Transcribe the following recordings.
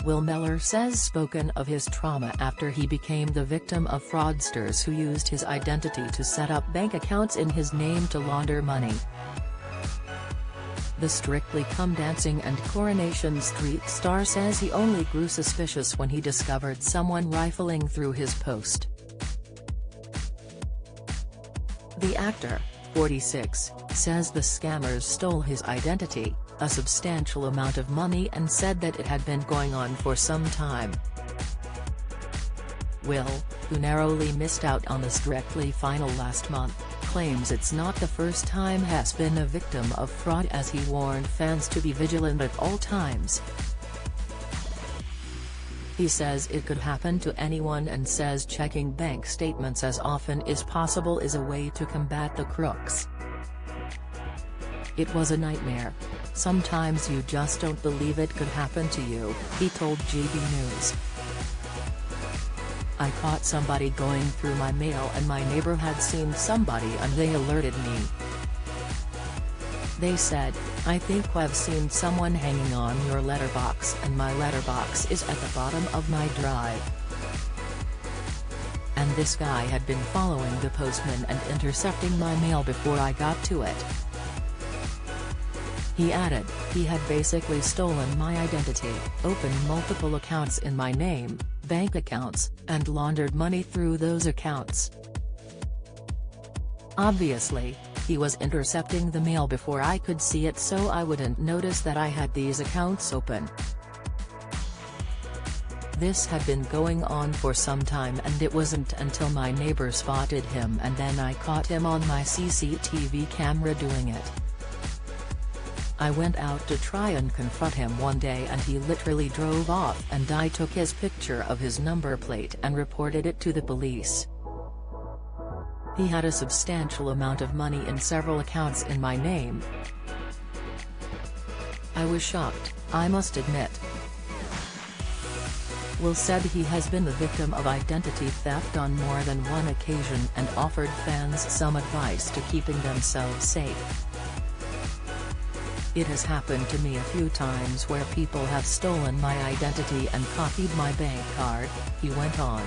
Will Mellor says spoken of his trauma after he became the victim of fraudsters who used his identity to set up bank accounts in his name to launder money. The Strictly Come Dancing and Coronation Street star says he only grew suspicious when he discovered someone rifling through his post. The actor, 46, says the scammers stole his identity, a substantial amount of money, and said that it had been going on for some time. Will, who narrowly missed out on the Strictly final last month, claims it's not the first time he's been a victim of fraud, as he warned fans to be vigilant at all times. He says it could happen to anyone and says checking bank statements as often as possible is a way to combat the crooks. "It was a nightmare. Sometimes you just don't believe it could happen to you," he told GB News. "I caught somebody going through my mail and my neighbor had seen somebody and they alerted me. They said, 'I think we've seen someone hanging on your letterbox, and my letterbox is at the bottom of my drive.' And this guy had been following the postman and intercepting my mail before I got to it." He added, "He had basically stolen my identity, opened multiple accounts in my name, bank accounts, and laundered money through those accounts. Obviously, he was intercepting the mail before I could see it so I wouldn't notice that I had these accounts open. This had been going on for some time and it wasn't until my neighbor spotted him and then I caught him on my CCTV camera doing it. I went out to try and confront him one day and he literally drove off and I took his picture of his number plate and reported it to the police. He had a substantial amount of money in several accounts in my name. I was shocked, I must admit." Will said he has been the victim of identity theft on more than one occasion and offered fans some advice to keeping themselves safe. "It has happened to me a few times where people have stolen my identity and copied my bank card," he went on.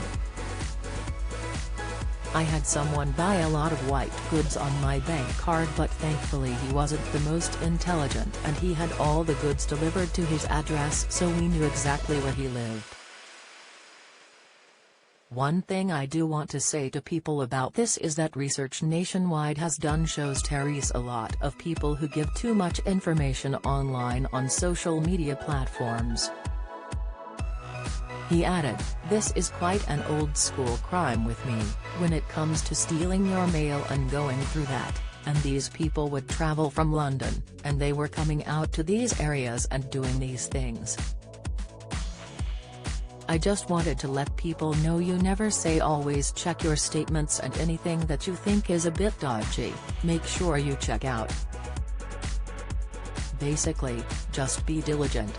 "I had someone buy a lot of white goods on my bank card but thankfully he wasn't the most intelligent and he had all the goods delivered to his address so we knew exactly where he lived. One thing I do want to say to people about this is that research nationwide has done shows Terry's a lot of people who give too much information online on social media platforms." He added, "This is quite an old-school crime with me, when it comes to stealing your mail and going through that, and these people would travel from London, and they were coming out to these areas and doing these things. I just wanted to let people know you never say always check your statements and anything that you think is a bit dodgy, make sure you check out. Basically, just be diligent.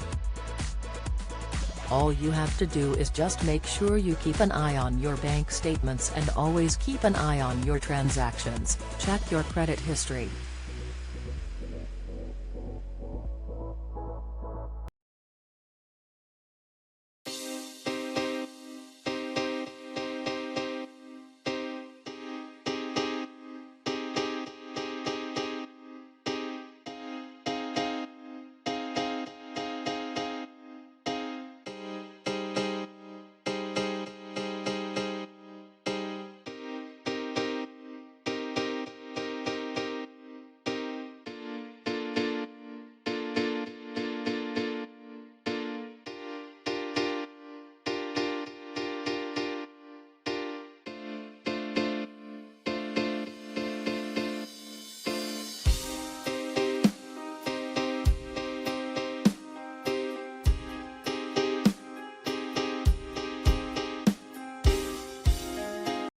All you have to do is just make sure you keep an eye on your bank statements and always keep an eye on your transactions, check your credit history.